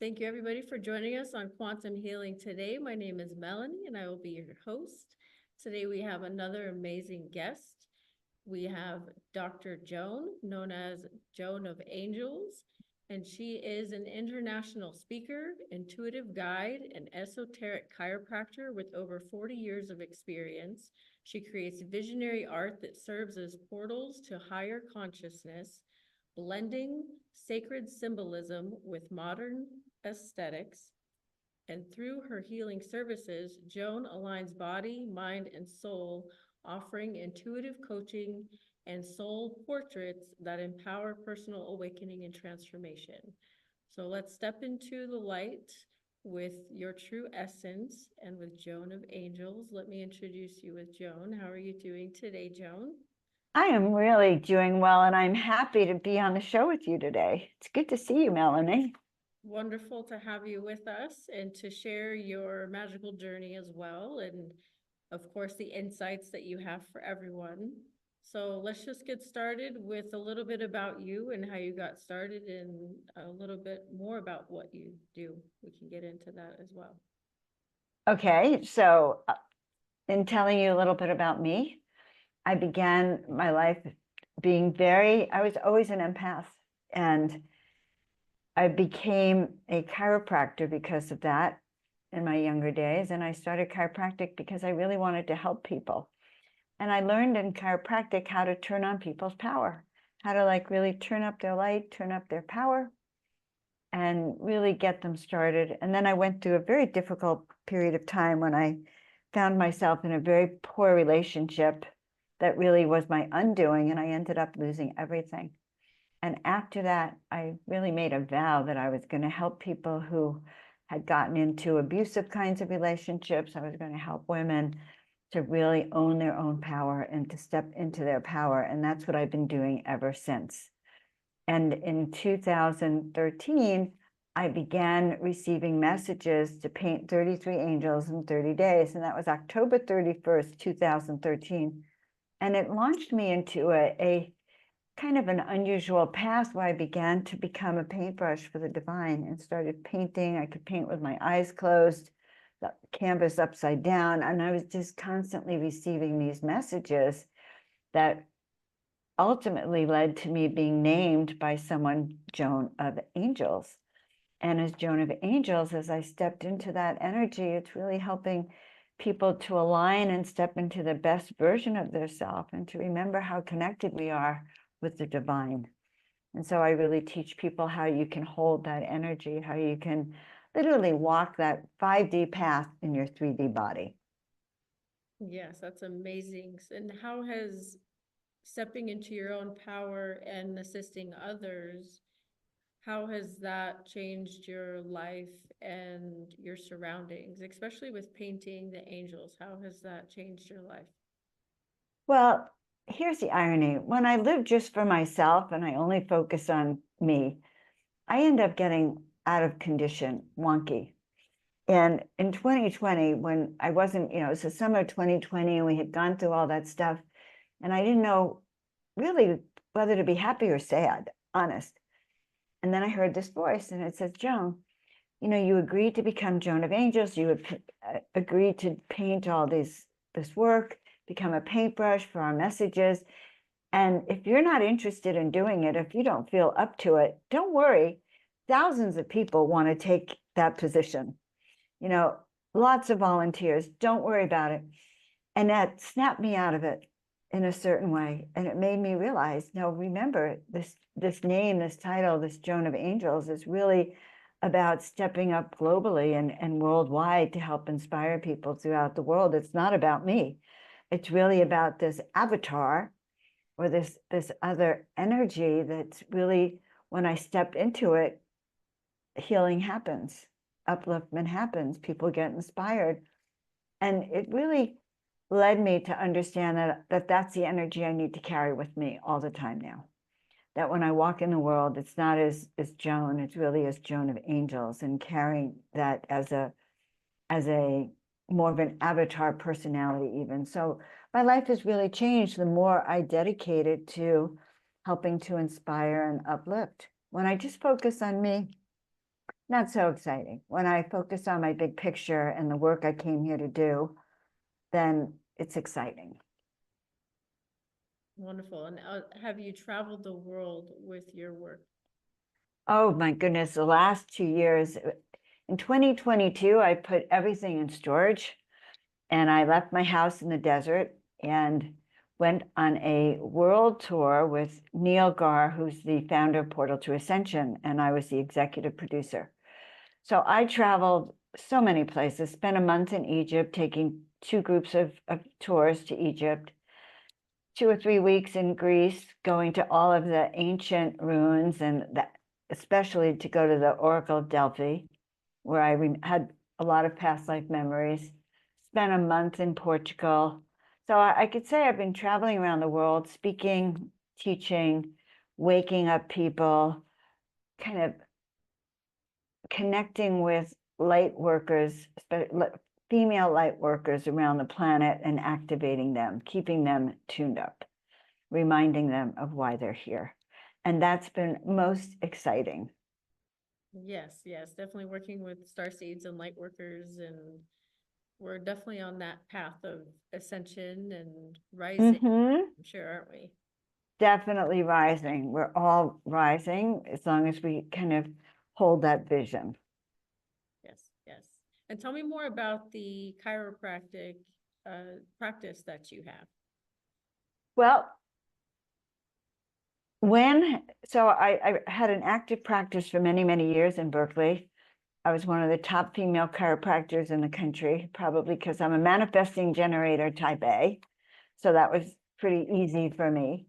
Thank you everybody for joining us on Quantum Healing today. My name is Melanie and I will be your host. Today we have another amazing guest. We have Dr. Joan, known as Joan of Angels, and she is an international speaker, intuitive guide, and esoteric chiropractor with over 40 years of experience. She creates visionary art that serves as portals to higher consciousness, blending sacred symbolism with modern aesthetics. And through her healing services, Joan aligns body, mind, and soul, offering intuitive coaching and soul portraits that empower personal awakening and transformation. So let's step into the light with your true essence and with Joan of Angels. Let me introduce you with Joan. How are you doing today, Joan? I am really doing well, and I'm happy to be on the show with you today. It's good to see you, Melanie. Wonderful to have you with us and to share your magical journey as well. And of course, the insights that you have for everyone. So let's just get started with a little bit about you and how you got started and a little bit more about what you do. We can get into that as well. Okay, so in telling you a little bit about me, I began my life being I was always an empath, and I became a chiropractor because of that in my younger days. And I started chiropractic because I really wanted to help people. And I learned in chiropractic how to turn on people's power, how to really turn up their light, turn up their power, and really get them started. And then I went through a very difficult period of time when I found myself in a very poor relationship that really was my undoing, and I ended up losing everything. And after that, I really made a vow that I was going to help people who had gotten into abusive kinds of relationships. I was going to help women to really own their own power and to step into their power. And that's what I've been doing ever since. And in 2013, I began receiving messages to paint 33 angels in 30 days. And that was October 31st, 2013. And it launched me into a kind of an unusual path where I began to become a paintbrush for the divine and started painting. I could paint with my eyes closed, the canvas upside down, and I was just constantly receiving these messages that ultimately led to me being named by someone Joan of Angels. And as Joan of Angels, as I stepped into that energy, it's really helping people to align and step into the best version of their self and to remember how connected we are with the divine. And so I really teach people how you can hold that energy, how you can literally walk that 5D path in your 3D body. Yes, that's amazing. And how has stepping into your own power and assisting others, how has that changed your life and your surroundings, especially with painting the angels? How has that changed your life? Well, here's the irony. When I live just for myself and I only focus on me, I end up getting out of condition, wonky. And in 2020, when I wasn't, it was the summer of 2020 and we had gone through all that stuff, and I didn't know really whether to be happy or sad, honest. And then I heard this voice and it says, Joan, you agreed to become Joan of Angels. You would agreed to paint all this work, become a paintbrush for our messages. And if you're not interested in doing it, if you don't feel up to it, don't worry. Thousands of people want to take that position. Lots of volunteers. Don't worry about it. And that snapped me out of it in a certain way. And it made me realize, no, remember this name, this title, this Joan of Angels is really about stepping up globally and worldwide to help inspire people throughout the world. It's not about me. It's really about this avatar or this other energy that's really, when I step into it, healing happens, upliftment happens, people get inspired. And it really led me to understand that that's the energy I need to carry with me all the time now. That when I walk in the world, it's not as Joan, it's really as Joan of Angels, and carrying that as a more of an avatar personality even. So my life has really changed the more I dedicated to helping to inspire and uplift. When I just focus on me, not so exciting. When I focus on my big picture and the work I came here to do, then it's exciting. Wonderful. And have you traveled the world with your work? Oh my goodness, the last 2 years, in 2022, I put everything in storage and I left my house in the desert and went on a world tour with Neil Gar, who's the founder of Portal to Ascension, and I was the executive producer. So I traveled so many places, spent a month in Egypt, taking 2 groups of tours to Egypt, 2 or 3 weeks in Greece, going to all of the ancient ruins, and especially to go to the Oracle of Delphi, where I had a lot of past life memories, spent a month in Portugal. So I could say I've been traveling around the world, speaking, teaching, waking up people, kind of connecting with light workers, female light workers around the planet, and activating them, keeping them tuned up, reminding them of why they're here. And that's been most exciting. Yes, yes, definitely working with Starseeds and Lightworkers, and we're definitely on that path of ascension and rising, I'm sure, aren't we? Definitely rising. We're all rising as long as we kind of hold that vision. Yes, yes. And tell me more about the chiropractic practice that you have. Well, so I had an active practice for many, many years in Berkeley. I was one of the top female chiropractors in the country, probably because I'm a manifesting generator type A. So that was pretty easy for me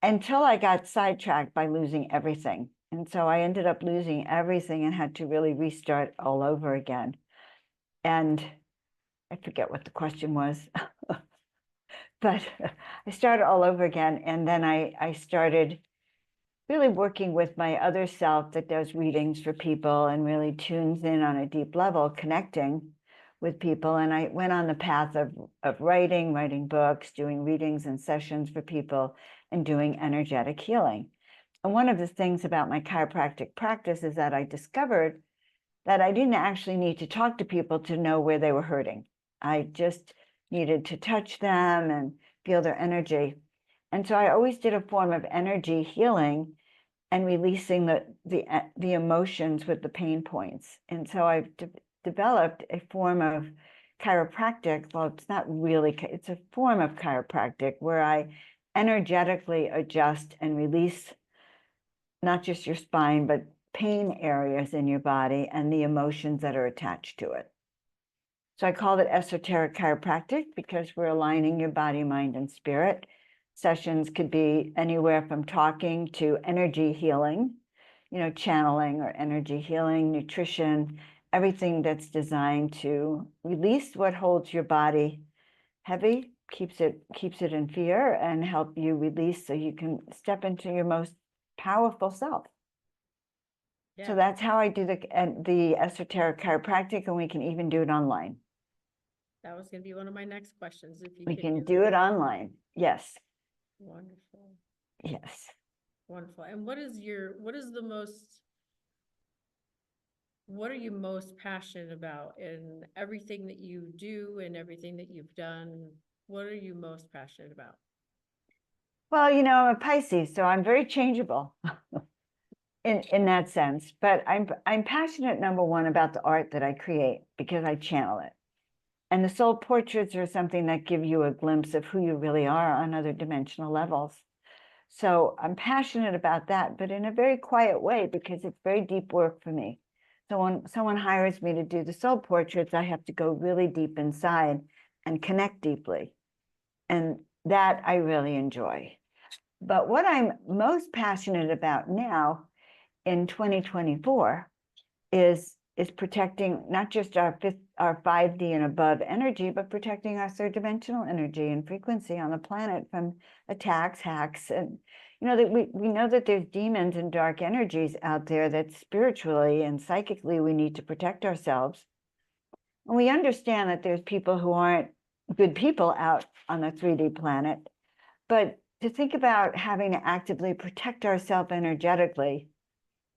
until I got sidetracked by losing everything. And so I ended up losing everything and had to really restart all over again. And I forget what the question was, but I started all over again. And then I started really working with my other self that does readings for people and really tunes in on a deep level, connecting with people. And I went on the path of writing books, doing readings and sessions for people, and doing energetic healing. And one of the things about my chiropractic practice is that I discovered that I didn't actually need to talk to people to know where they were hurting. I just needed to touch them and feel their energy. And so I always did a form of energy healing and releasing the emotions with the pain points. And so I've developed a form of chiropractic. Well, it's not really, it's a form of chiropractic where I energetically adjust and release not just your spine, but pain areas in your body and the emotions that are attached to it. So I call it esoteric chiropractic because we're aligning your body, mind, and spirit. Sessions could be anywhere from talking to energy healing, channeling or energy healing, nutrition, everything that's designed to release what holds your body heavy, keeps it in fear, and help you release so you can step into your most powerful self. Yeah, So that's how I do the esoteric chiropractic, and we can even do it online. that was going to be one of my next questions. If you We could can do it online. Yes. Wonderful. Yes. Wonderful. And what are you most passionate about in everything that you do and everything that you've done? What are you most passionate about? Well, I'm a Pisces, so I'm very changeable in that sense. But I'm passionate, number one, about the art that I create because I channel it. And the soul portraits are something that give you a glimpse of who you really are on other dimensional levels. So I'm passionate about that, but in a very quiet way because it's very deep work for me. So when someone hires me to do the soul portraits, I have to go really deep inside and connect deeply. And that I really enjoy. But what I'm most passionate about now in 2024 is protecting not just our 5D and above energy, but protecting our third dimensional energy and frequency on the planet from attacks, hacks, and that we know that there's demons and dark energies out there that spiritually and psychically we need to protect ourselves. And we understand that there's people who aren't good people out on the 3D planet, but to think about having to actively protect ourselves energetically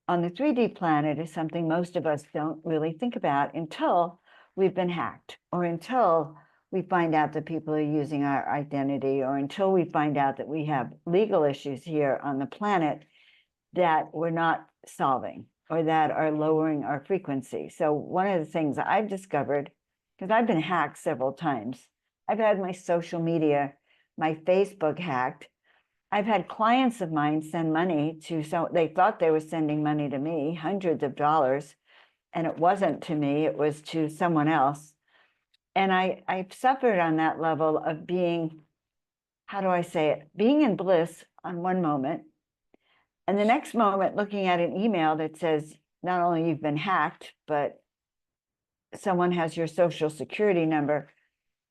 on the 3D planet is something most of us don't really think about until we've been hacked, or until we find out that people are using our identity, or until we find out that we have legal issues here on the planet that we're not solving or that are lowering our frequency. So one of the things I've discovered, because I've been hacked several times, I've had my social media, my Facebook hacked. I've had clients of mine send money to, so they thought they were sending money to me, hundreds of dollars, and it wasn't to me, it was to someone else. And I've suffered on that level of being, how do I say it, being in bliss on one moment, and the next moment looking at an email that says, not only you've been hacked, but someone has your social security number.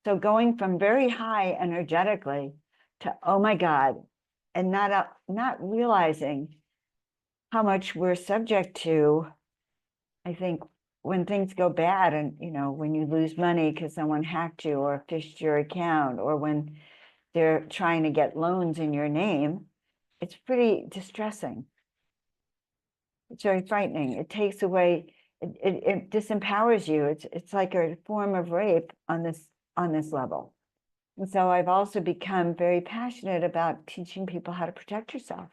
So going from very high energetically to, oh my God, and not realizing how much we're subject to, I think, when things go bad, and when you lose money because someone hacked you or phished your account, or when they're trying to get loans in your name, it's pretty distressing. It's very frightening. It takes away, it disempowers you. It's like a form of rape on this level. And so I've also become very passionate about teaching people how to protect yourself,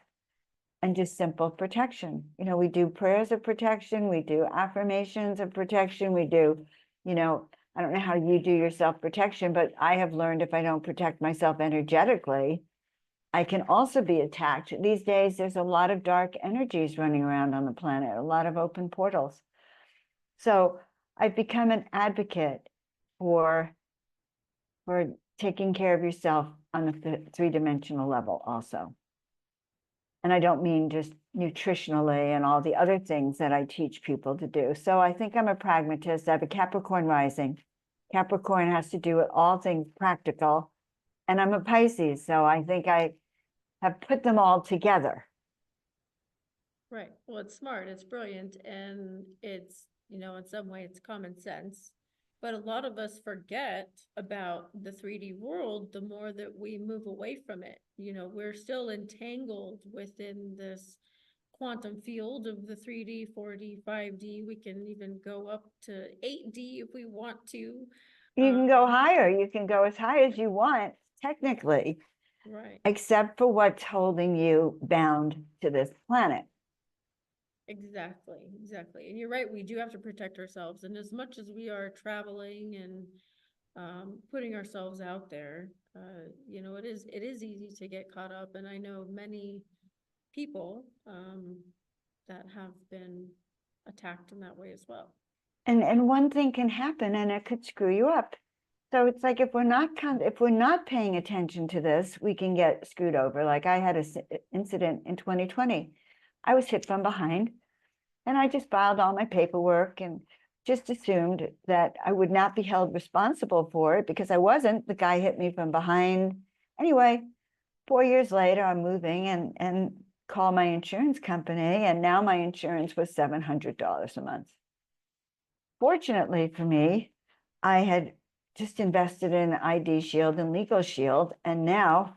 and just simple protection. We do prayers of protection, we do affirmations of protection, we do, I don't know how you do your self-protection, but I have learned if I don't protect myself energetically, I can also be attacked. These days, there's a lot of dark energies running around on the planet, a lot of open portals. So I've become an advocate for taking care of yourself on the three-dimensional level also. And I don't mean just nutritionally and all the other things that I teach people to do. So I think I'm a pragmatist. I have a Capricorn rising. Capricorn has to do with all things practical. And I'm a Pisces, so I think I have put them all together. Right. Well, it's smart, it's brilliant, and it's, in some way it's common sense. But a lot of us forget about the 3D world the more that we move away from it. We're still entangled within this quantum field of the 3D, 4D, 5D. We can even go up to 8D if we want to. You can go higher. You can go as high as you want, technically. Right. Except for what's holding you bound to this planet. Exactly. And you're right, we do have to protect ourselves. And as much as we are traveling and putting ourselves out there, it is easy to get caught up. And I know many people that have been attacked in that way as well. And one thing can happen and it could screw you up. So it's like if we're not paying attention to this, we can get screwed over. Like I had an incident in 2020. I was hit from behind, and I just filed all my paperwork and just assumed that I would not be held responsible for it because I wasn't. The guy hit me from behind. Anyway, 4 years later, I'm moving and call my insurance company, and now my insurance was $700 a month. Fortunately for me, I had just invested in ID Shield and Legal Shield, and now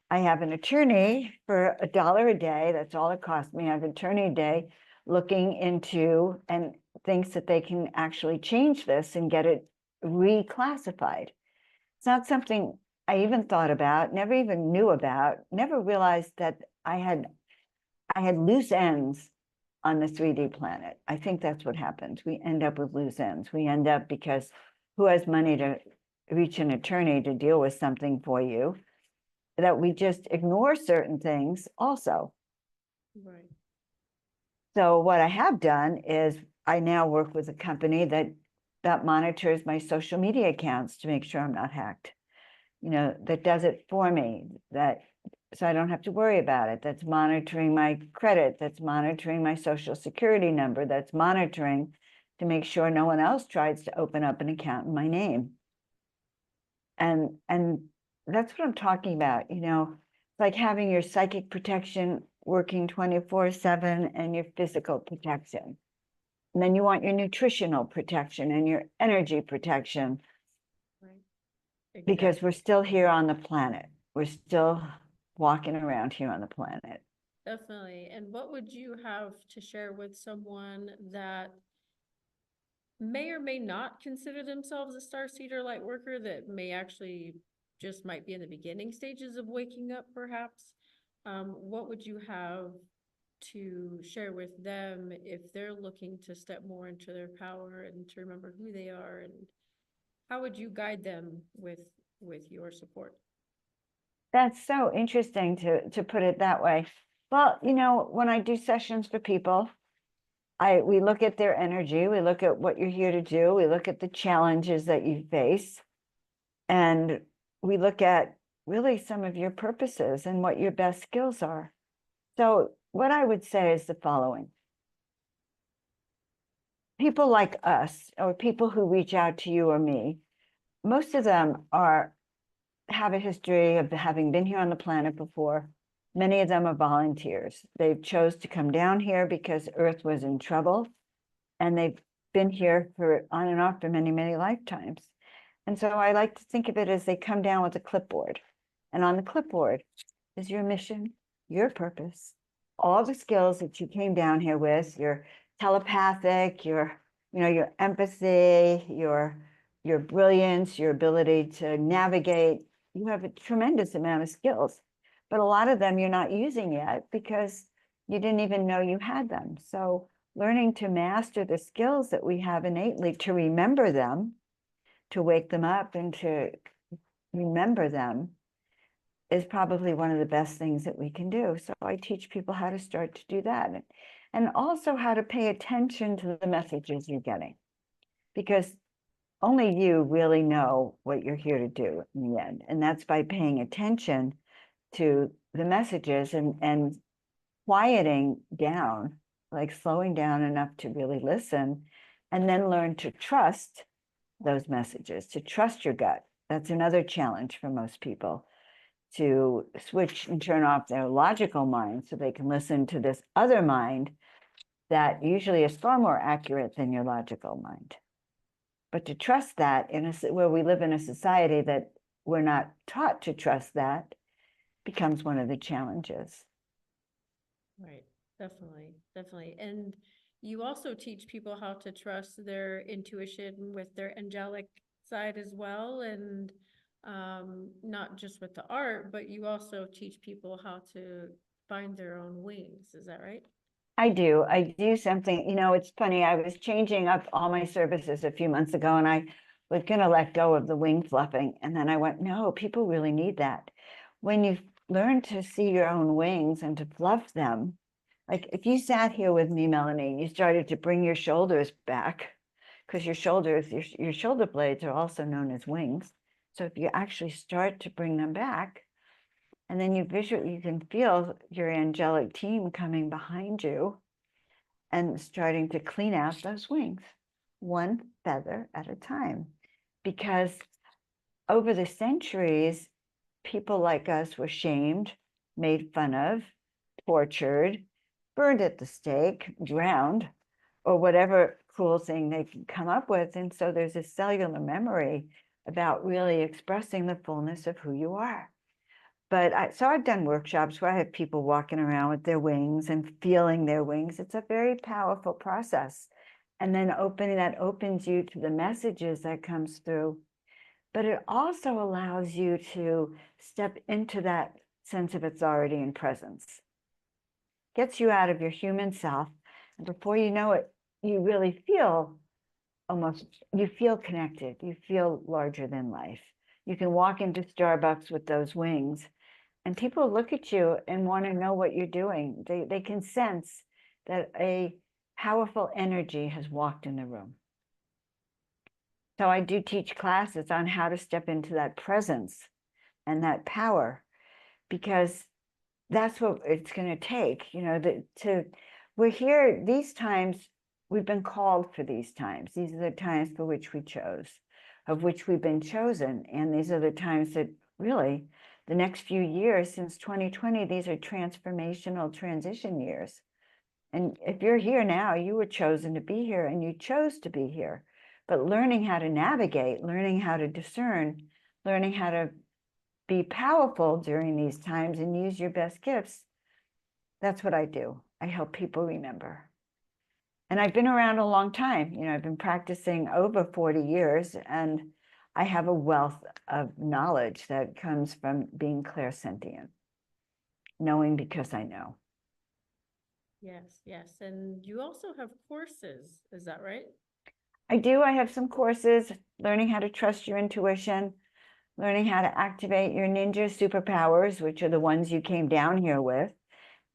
I have an attorney for $1 a day. That's all it cost me. I have an attorney a day looking into and thinks that they can actually change this and get it reclassified. It's not something I even thought about, never even knew about, never realized that I had loose ends on the 3D planet. I think that's what happens. We end up with loose ends. We end up because who has money to reach an attorney to deal with something for you, that we just ignore certain things also. Right. So what I have done is I now work with a company that monitors my social media accounts to make sure I'm not hacked. That does it for me, so I don't have to worry about it. That's monitoring my credit, that's monitoring my social security number, that's monitoring to make sure no one else tries to open up an account in my name. And that's what I'm talking about. It's like having your psychic protection working 24/7 and your physical protection. And then you want your nutritional protection and your energy protection. Right. Because we're still here on the planet. We're still walking around here on the planet. definitely. And what would you have to share with someone that may or may not consider themselves a starseed or light worker, that may actually just might be in the beginning stages of waking up, perhaps? What would you have to share with them if they're looking to step more into their power and to remember who they are, and how would you guide them with your support? That's so interesting to put it that way. Well, you know, when I do sessions for people, we look at their energy, we look at what you're here to do, we look at the challenges that you face, and we look at really some of your purposes and what your best skills are. So what I would say is the following. People like us, or people who reach out to you or me, most of them have a history of having been here on the planet before. Many of them are volunteers. They chose to come down here because Earth was in trouble, and they've been here for on and off for many, many lifetimes. And so I like to think of it as they come down with a clipboard. And on the clipboard is your mission, your purpose, all the skills that you came down here with, your telepathic, your empathy, your brilliance, your ability to navigate. You have a tremendous amount of skills, but a lot of them you're not using yet because you didn't even know you had them. So learning to master the skills that we have innately, to remember them, to wake them up and to remember them, is probably one of the best things that we can do. So I teach people how to start to do that, and also how to pay attention to the messages you're getting, because only you really know what you're here to do in the end. And that's by paying attention to the messages and quieting down, like slowing down enough to really listen, and then learn to trust those messages, to trust your gut. That's another challenge for most people, to switch and turn off their logical mind so they can listen to this other mind that usually is far more accurate than your logical mind. But to trust that where we live in a society that we're not taught to trust, that becomes one of the challenges. Right, definitely, definitely. And you also teach people how to trust their intuition with their angelic side as well, and not just with the art, but you also teach people how to find their own wings. Is that right? I do. I do something, it's funny. I was changing up all my services a few months ago, and I was going to let go of the wing fluffing. And then I went, no, people really need that. When you learn to see your own wings and to fluff them, like if you sat here with me, Melanie, you started to bring your shoulders back, because your shoulder blades are also known as wings. So if you actually start to bring them back, and then you can feel your angelic team coming behind you and starting to clean out those wings, one feather at a time. Because over the centuries, people like us were shamed, made fun of, tortured, burned at the stake, drowned, or whatever cruel thing they can come up with. And so there's a cellular memory about really expressing the fullness of who you are. But so I've done workshops where I have people walking around with their wings and feeling their wings. It's a very powerful process. And then that opens you to the messages that comes through. But it also allows you to step into that sense of authority and presence. Gets you out of your human self. And before you know it, you really feel you feel connected. You feel larger than life. You can walk into Starbucks with those wings, and people look at you and want to know what you're doing. They can sense that a powerful energy has walked in the room. So I do teach classes on how to step into that presence and that power, because that's what it's going to take. We're here these times. We've been called for these times. These are the times for which we chose, of which we've been chosen. And these are the times that really, the next few years since 2020, these are transformational transition years. And if you're here now, you were chosen to be here and you chose to be here. But learning how to navigate, learning how to discern, learning how to be powerful during these times and use your best gifts That's what I do. I help people remember. And I've been around a long time. You know, I've been practicing over 40 years, and I have a wealth of knowledge that comes from being clairsentient, knowing because I know. Yes, yes. And you also have courses, is that right? I do. I have some courses, learning how to trust your intuition, learning how to activate your ninja superpowers, which are the ones you came down here with,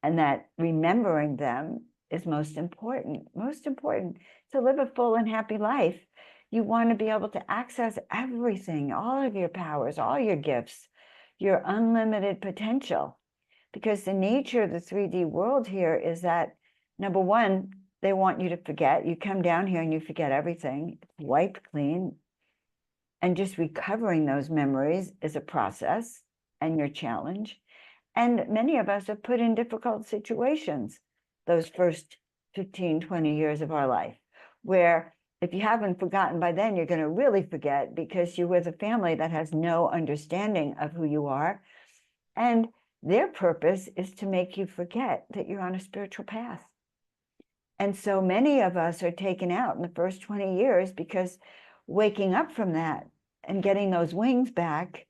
and that remembering them is most important. Most important to live a full and happy life. You want to be able to access everything, all of your powers, all your gifts, your unlimited potential. Because the nature of the 3D world here is that, number one, they want you to forget. You come down here and you forget everything. It's wiped clean. And just recovering those memories is a process and your challenge. And many of us are put in difficult situations those first 15, 20 years of our life, where if you haven't forgotten by then, you're going to really forget because you're with a family that has no understanding of who you are. And their purpose is to make you forget that you're on a spiritual path. And so many of us are taken out in the first 20 years because waking up from that and getting those wings back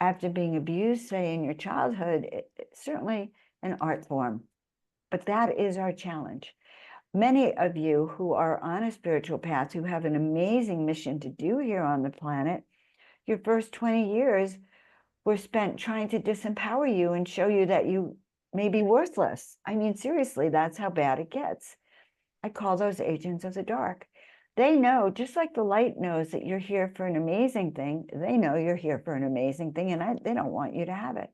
after being abused, say in your childhood, it's certainly an art form. But that is our challenge. Many of you who are on a spiritual path, who have an amazing mission to do here on the planet, your first 20 years were spent trying to disempower you and show you that you may be worthless. I mean, seriously, that's how bad it gets. I call those agents of the dark. They know, just like the light knows that you're here for an amazing thing, they know you're here for an amazing thing, and they don't want you to have it.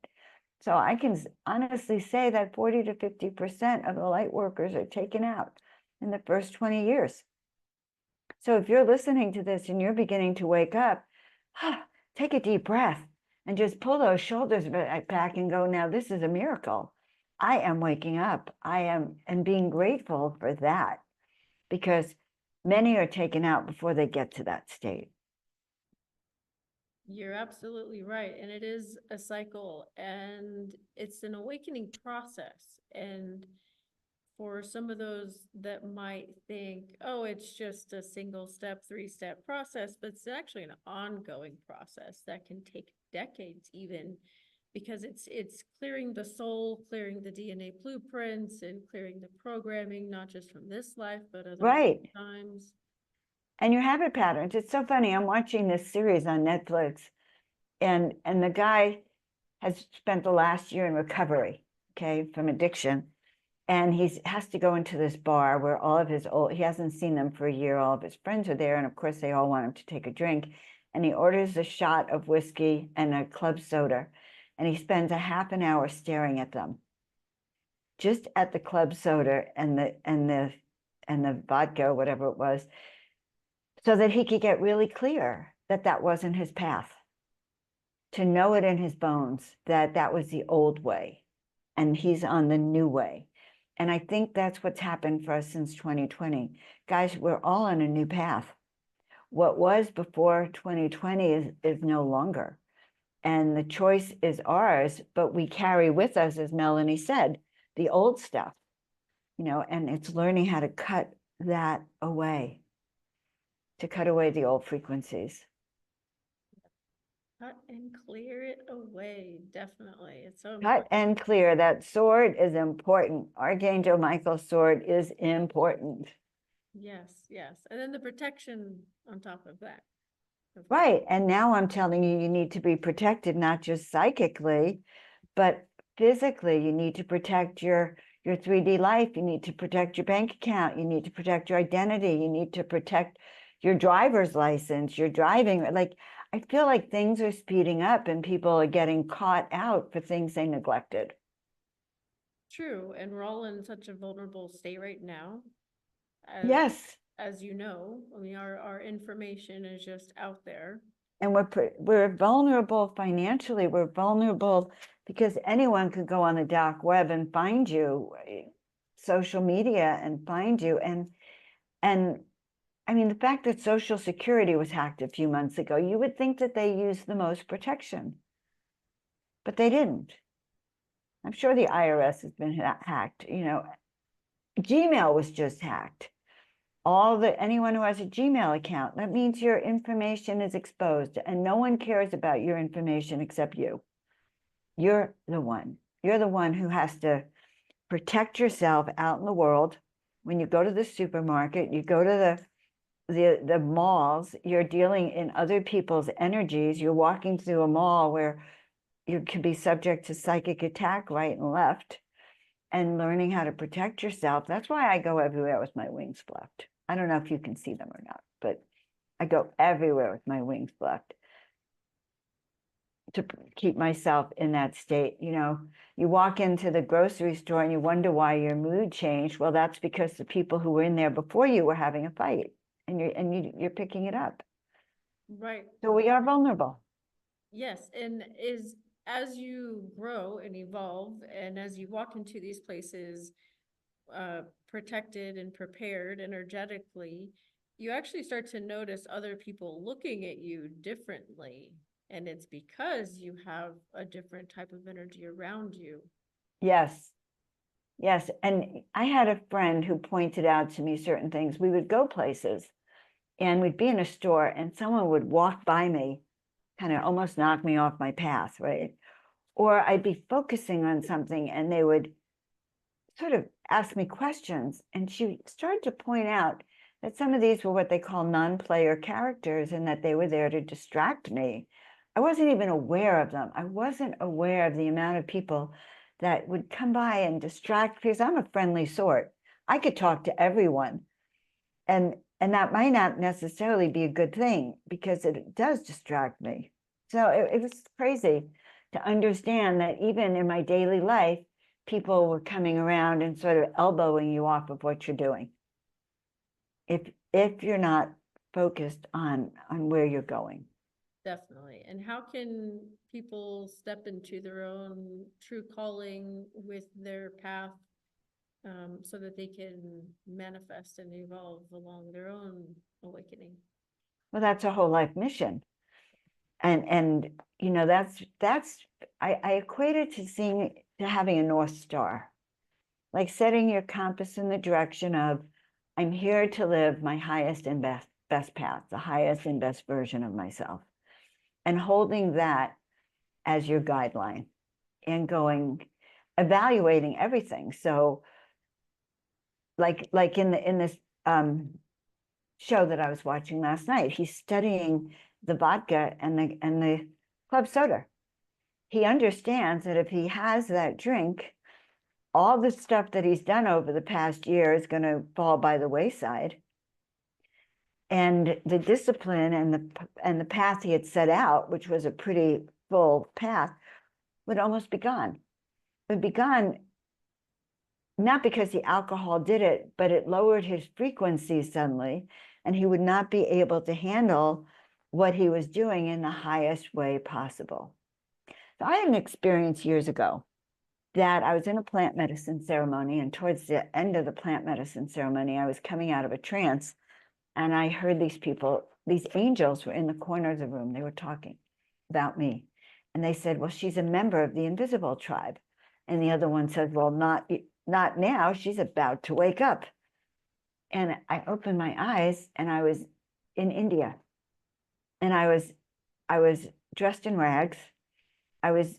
So I can honestly say that 40 to 50% of the light workers are taken out in the first 20 years. So if you're listening to this and you're beginning to wake up, take a deep breath and just pull those shoulders back and go, now this is a miracle. I am waking up. And being grateful for that, because many are taken out before they get to that state. You're absolutely right. And it is a cycle and it's an awakening process. And for some of those that might think, oh, it's just a single step, 3-step process, but it's actually an ongoing process that can take decades even, because it's clearing the soul, clearing the DNA blueprints, and clearing the programming, not just from this life, but other Right. times. And your habit patterns. It's so funny. I'm watching this series on Netflix, and the guy has spent the last year in recovery, okay, from addiction. And he has to go into this bar where all of his he hasn't seen them for a year. All of his friends are there. And of course, they all want him to take a drink. And he orders a shot of whiskey and a club soda. And he spends a half an hour staring at them, just at the club soda and the vodka, whatever it was, so that he could get really clear that that wasn't his path, to know it in his bones that that was the old way and he's on the new way. And I think that's what's happened for us since 2020. Guys, we're all on a new path. What was before 2020 is no longer. And the choice is ours, but we carry with us, as Melanie said, the old stuff, you know, and it's learning how to cut that away, to cut away the old frequencies. Cut and clear it away, definitely. It's so Cut important. and clear. That sword is important. Archangel Michael's sword is important. Yes, yes. And then the protection on top of that. Right. And now I'm telling you, you need to be protected, not just psychically, but physically. You need to protect your 3D life. You need to protect your bank account. You need to protect your identity. You need to protect your driver's license, your driving. Like, I feel like things are speeding up and people are getting caught out for things they neglected. True. And we're all in such a vulnerable state right now. Yes. As you know, I mean, our information is just out there. And we're vulnerable financially. We're vulnerable because anyone could go on the dark web and find you, social media, and find you. And I mean, the fact that Social Security was hacked a few months ago, you would think that they used the most protection, but they didn't. I'm sure the IRS has been hacked. Gmail was just hacked. Anyone who has a Gmail account, that means your information is exposed, and no one cares about your information except you. You're the one who has to protect yourself out in the world. When you go to the supermarket, you go to the malls, you're dealing in other people's energies. You're walking through a mall where you could be subject to psychic attack right and left, and learning how to protect yourself. That's why I go everywhere with my wings fluffed. I don't know if you can see them or not, but I go everywhere with my wings fluffed to keep myself in that state. You walk into the grocery store and you wonder why your mood changed. Well, that's because the people who were in there before you were having a fight, and you're picking it up. Right. So we are vulnerable. Yes, and as you grow and evolve, and as you walk into these places, protected and prepared energetically, you actually start to notice other people looking at you differently. And it's because you have a different type of energy around you. Yes. Yes. And I had a friend who pointed out to me certain things. We would go places and we'd be in a store and someone would walk by me, kind of almost knock me off my path, right? Or I'd be focusing on something and they would sort of ask me questions. And she started to point out that some of these were what they call non-player characters, and that they were there to distract me. I wasn't even aware of them. I wasn't aware of the amount of people that would come by and distract, because I'm a friendly sort. I could talk to everyone. And that might not necessarily be a good thing, because it does distract me. So it was crazy to understand that even in my daily life, people were coming around and sort of elbowing you off of what you're doing, if you're not focused on where you're going. Definitely. And how can people step into their own true calling with their path, so that they can manifest and evolve along their own awakening? Well, that's a whole life mission. And that's I equate it to having a North Star, like setting your compass in the direction of, I'm here to live my highest and best path, the highest and best version of myself, and holding that as your guideline and evaluating everything. So like in this show that I was watching last night, he's studying the vodka and the club soda. He understands that if he has that drink, all the stuff that he's done over the past year is going to fall by the wayside. And the discipline and the path he had set out, which was a pretty full path, would almost be gone. It would be gone, not because the alcohol did it, but it lowered his frequency suddenly, and he would not be able to handle what he was doing in the highest way possible. So I had an experience years ago that I was in a plant medicine ceremony, and towards the end of the plant medicine ceremony, I was coming out of a trance, and I heard these angels were in the corner of the room. They were talking about me, and they said, well, she's a member of the invisible tribe. And the other one said, well, not now, she's about to wake up. And I opened my eyes and I was in India, and I was dressed in rags. I was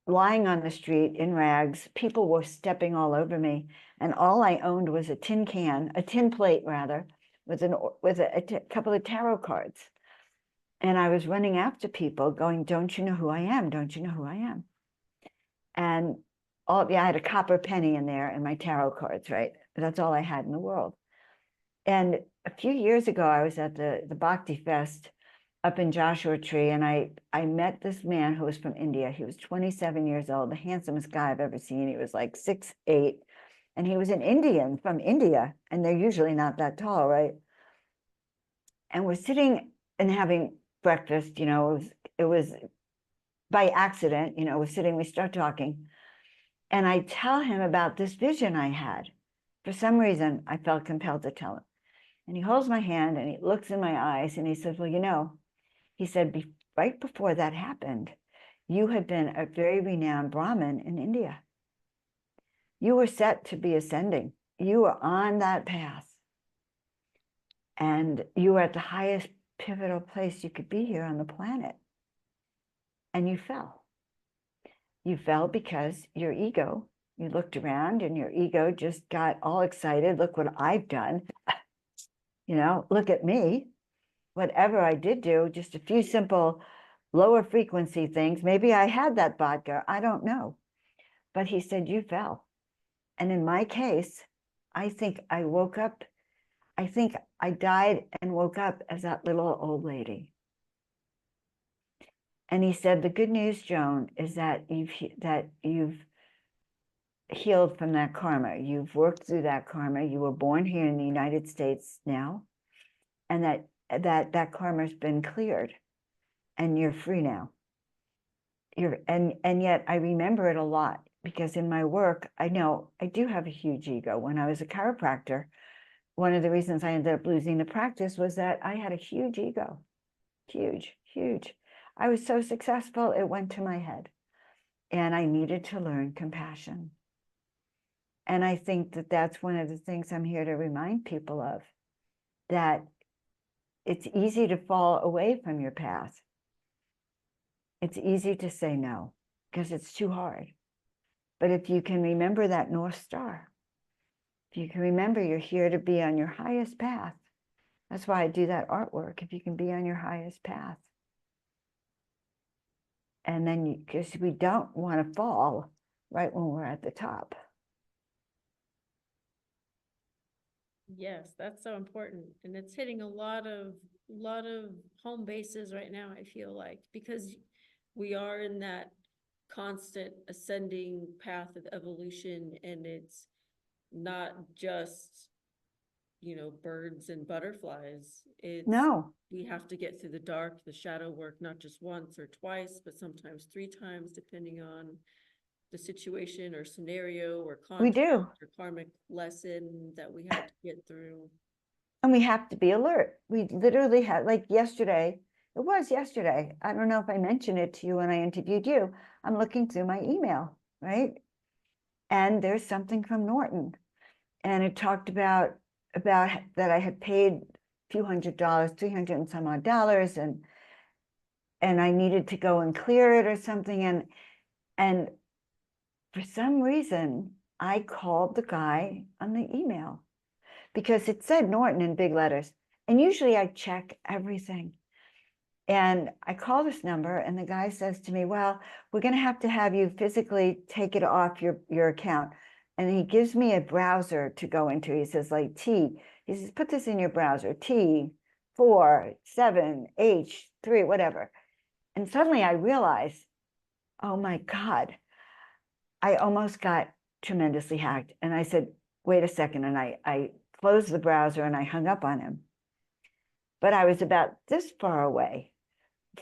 lying on the street in rags. People were stepping all over me, and all I owned was a tin plate rather, with a couple of tarot cards. And I was running after people going, don't you know who I am? Don't you know who I am? And I had a copper penny in there and my tarot cards, right? That's all I had in the world. And a few years ago, I was at the Bhakti Fest up in Joshua Tree, and I met this man who was from India. He was 27 years old, the handsomest guy I've ever seen. He was like 6'8", and he was an Indian from India, and they're usually not that tall, right? And we're sitting and having breakfast, it was by accident, we start talking, and I tell him about this vision I had. For some reason, I felt compelled to tell him. And he holds my hand and he looks in my eyes and he says, well, he said, right before that happened, you had been a very renowned Brahmin in India. You were set to be ascending. You were on that path. And you were at the highest pivotal place you could be here on the planet. And you fell. You fell because your ego, you looked around and your ego just got all excited. Look what I've done. You know, look at me. Whatever I did do, just a few simple lower frequency things. Maybe I had that vodka. I don't know. But he said, you fell. And in my case, I think I woke up. I think I died and woke up as that little old lady. And he said, the good news, Joan, is that you've healed from that karma. You've worked through that karma. You were born here in the United States now, and that karma's been cleared, and you're free now. And yet I remember it a lot, because in my work, I know I do have a huge ego. When I was a chiropractor, one of the reasons I ended up losing the practice was that I had a huge ego. Huge, huge. I was so successful, it went to my head. And I needed to learn compassion. And I think that that's one of the things I'm here to remind people of, that it's easy to fall away from your path. It's easy to say no, because it's too hard. But if you can remember that North Star, if you can remember you're here to be on your highest path, that's why I do that artwork, if you can be on your highest path. And then, because we don't want to fall right when we're at the top. Yes, that's so important. And it's hitting a lot of home bases right now, I feel like, because we are in that constant ascending path of evolution, and it's not just, you know, birds and butterflies. It's No, we have to get through the dark, the shadow work, not just once or twice, but sometimes 3 times, depending on the situation or scenario or we contract do. or karmic lesson that we had to get through. And we have to be alert. We literally had, like yesterday, it was yesterday. I don't know if I mentioned it to you when I interviewed you. I'm looking through my email, right? And there's something from Norton. And it talked about that I had paid a few $100, 300 and some odd dollars, and I needed to go and clear it or something. And for some reason, I called the guy on the email, because it said Norton in big letters. And usually I check everything. And I call this number, and the guy says to me, well, we're going to have you physically take it off your account. And he gives me a browser to go into. He says, like, he says, put this in your browser, T47H3, whatever. And suddenly I realized, oh my God, I almost got tremendously hacked. And I said, wait a second. And I closed the browser and I hung up on him. But I was about this far away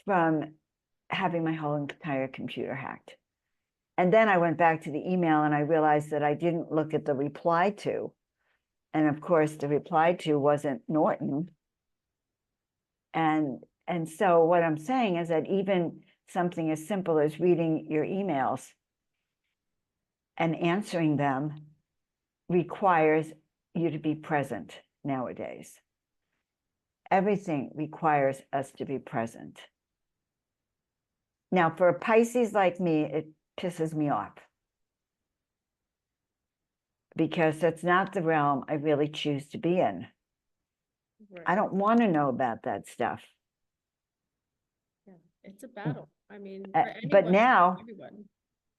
from having my whole entire computer hacked. And then I went back to the email and I realized that I didn't look at the reply to. And of course, the reply to wasn't Norton. And so what I'm saying is that even something as simple as reading your emails and answering them requires you to be present nowadays. Everything requires us to be present. Now, for a Pisces like me, it pisses me off, because that's not the realm I really choose to be in. Right. I don't want to know about that stuff. Yeah, it's a battle. I mean, Uh, for anyone, but now, everyone.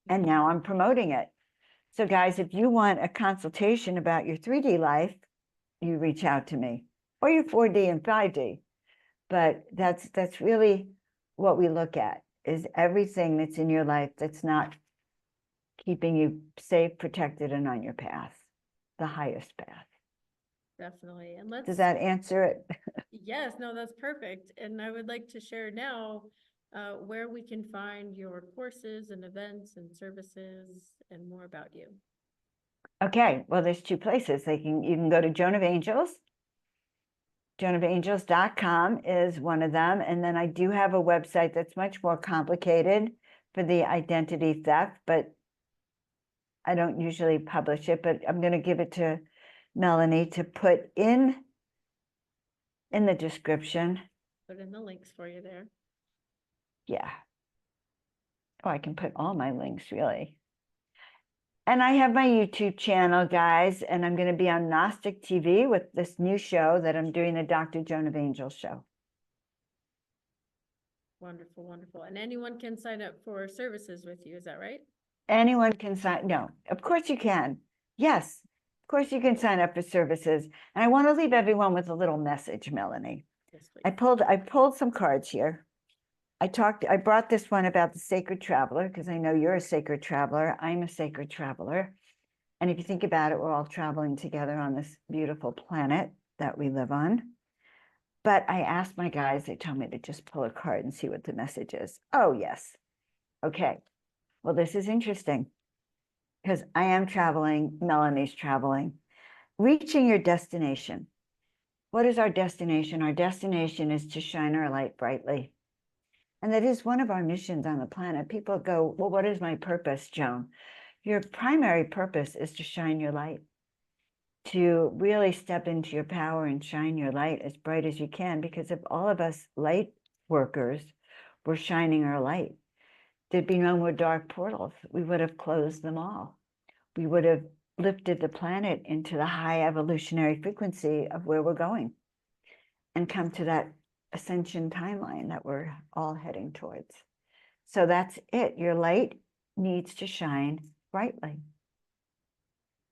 and now I'm promoting it. So guys, if you want a consultation about your 3D life, you reach out to me, or your 4D and 5D. But that's really what we look at, is everything that's in your life that's not keeping you safe, protected, and on your path, the highest path. Definitely. And let's, Does that answer it? yes, no, that's perfect. And I would like to share now where we can find your courses and events and services and more about you. Okay, well, there's 2 places. You can go to Joan of Angels. JoanofAngels.com is one of them. And then I do have a website that's much more complicated for the identity theft, but I don't usually publish it, but I'm going to give it to Melanie to put in the description. Put in the links for you there. Yeah. Oh, I can put all my links, really. And I have my YouTube channel, guys, and I'm going to be on Gnostic TV with this new show that I'm doing, the Dr. Joan of Angels show. Wonderful, wonderful. And anyone can sign up for services with you, is that right? Anyone can sign, no, of course you can. Yes, of course you can sign up for services. And I want to leave everyone with a little message, Melanie. Yes, I please. pulled some cards here. I brought this one about the sacred traveler because I know you're a sacred traveler. I'm a sacred traveler. And if you think about it, we're all traveling together on this beautiful planet that we live on. But I asked my guys, they told me to just pull a card and see what the message is. Oh, yes. Okay. Well, this is interesting because I am traveling, Melanie's traveling. Reaching your destination. What is our destination? Our destination is to shine our light brightly. And that is one of our missions on the planet. People go, well, what is my purpose, Joan? Your primary purpose is to shine your light, to really step into your power and shine your light as bright as you can. Because if all of us light workers were shining our light, there'd be no more dark portals. We would have closed them all. We would have lifted the planet into the high evolutionary frequency of where we're going and come to that ascension timeline that we're all heading towards. So that's it. Your light needs to shine brightly.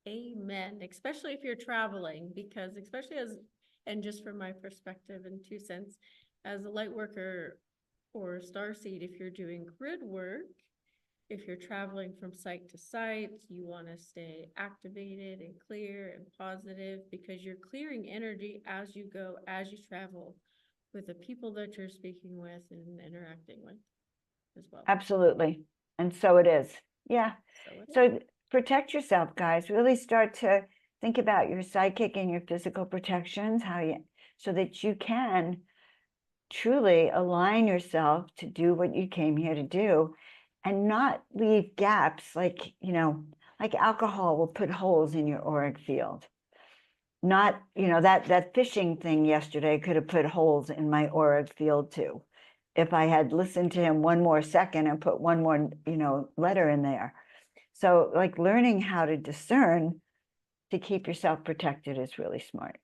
Amen. Especially if you're traveling, because especially as, and just from my perspective and 2 cents, as a light worker or starseed, if you're doing grid work, if you're traveling from site to site, you want to stay activated and clear and positive because you're clearing energy as you go, as you travel with the people that you're speaking with and interacting with as well. Absolutely. And so it is. Yeah. So protect yourself, guys. Really start to think about your psychic and your physical protections, so that you can truly align yourself to do what you came here to do and not leave gaps like alcohol will put holes in your auric field. Not, that fishing thing yesterday could have put holes in my auric field too. If I had listened to him one more second and put one more, letter in there. So like learning how to discern to keep yourself protected is really smart.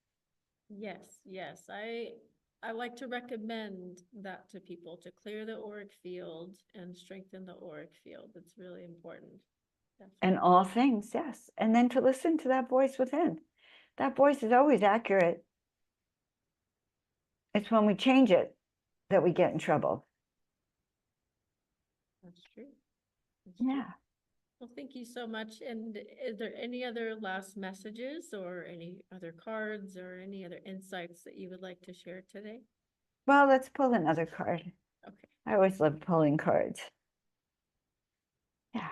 Yes, yes. I like to recommend that to people, to clear the auric field and strengthen the auric field. It's really important. And all things, yes. And then to listen to that voice within. That voice is always accurate. It's when we change it that we get in trouble. That's true. Yeah. Well, thank you so much. And is there any other last messages or any other cards or any other insights that you would like to share today? Well, let's pull another card. Okay. I always love pulling cards. Yeah.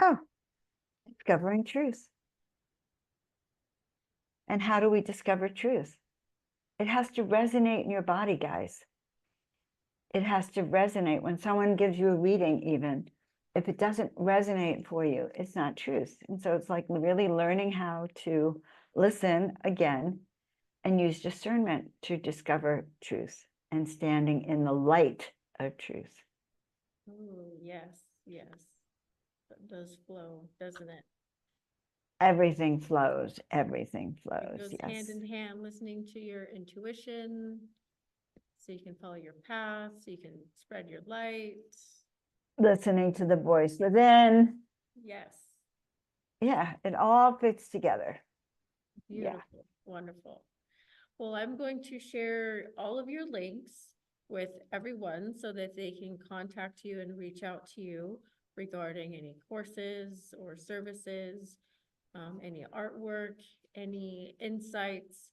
Oh, discovering truth. And how do we discover truth? It has to resonate in your body, guys. It has to resonate when someone gives you a reading, even if it doesn't resonate for you, it's not truth. And so it's like really learning how to listen again and use discernment to discover truth and standing in the light of truth. Oh, yes, yes. That does flow, doesn't it? Everything flows. Everything flows. It goes Yes. hand in hand, listening to your intuition so you can follow your path, so you can spread your light. Listening to the voice within. Yes. Yeah, it all fits together. Beautiful. Yeah. Wonderful. Well, I'm going to share all of your links with everyone so that they can contact you and reach out to you regarding any courses or services, any artwork, any insights.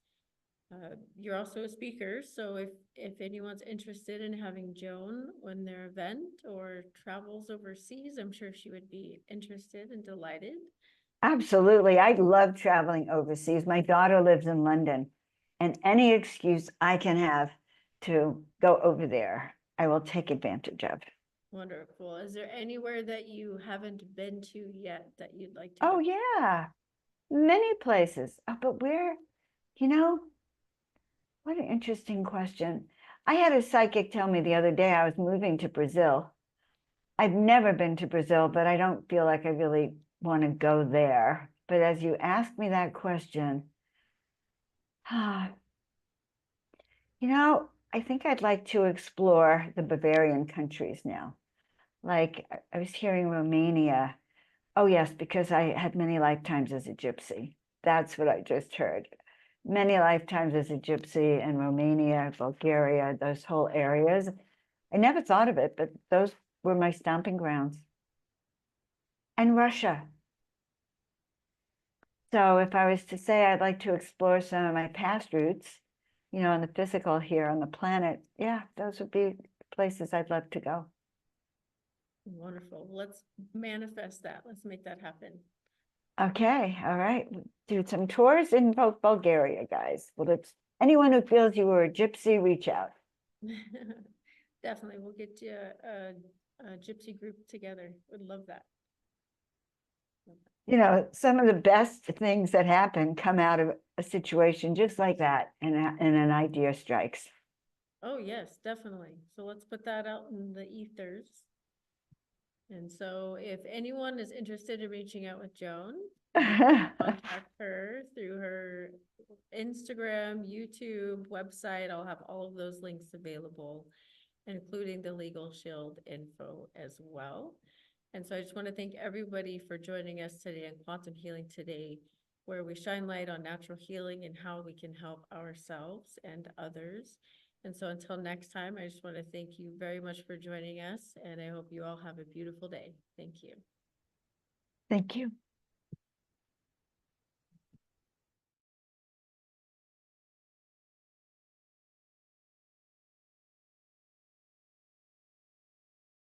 You're also a speaker, so if anyone's interested in having Joan on their event or travels overseas, I'm sure she would be interested and delighted Absolutely. I love traveling overseas. My daughter lives in London, and any excuse I can have to go over there, I will take advantage of. Wonderful. Is there anywhere that you haven't been to yet that you'd like to go? Oh, yeah, many places. Oh, but where, you know, what an interesting question. I had a psychic tell me the other day I was moving to Brazil. I've never been to Brazil, but I don't feel like I really want to go there. But as you ask me that question, I think I'd like to explore the Bavarian countries now. Like I was hearing Romania. Oh, yes, because I had many lifetimes as a gypsy. That's what I just heard. Many lifetimes as a gypsy in Romania, Bulgaria, those whole areas. I never thought of it, but those were my stomping grounds. And Russia. So if I was to say I'd like to explore some of my past roots, on the physical here on the planet, yeah, those would be places I'd love to go. Wonderful. Let's manifest that. Let's make that happen. Okay, all right. Do some tours in both Bulgaria, guys. Well, it's anyone who feels you were a gypsy, reach out. Definitely. We'll get you a gypsy group together. Would love that. Some of the best things that happen come out of a situation just like that, and an idea strikes. Oh, yes, definitely. So let's put that out in the ethers. And so if anyone is interested in reaching out with Joan, contact her through her Instagram, YouTube, website. I'll have all of those links available, including the Legal Shield info as well. And so I just want to thank everybody for joining us today on Quantum Healing Today, where we shine light on natural healing and how we can help ourselves and others. And so until next time, I just want to thank you very much for joining us, and I hope you all have a beautiful day. Thank you. Thank you.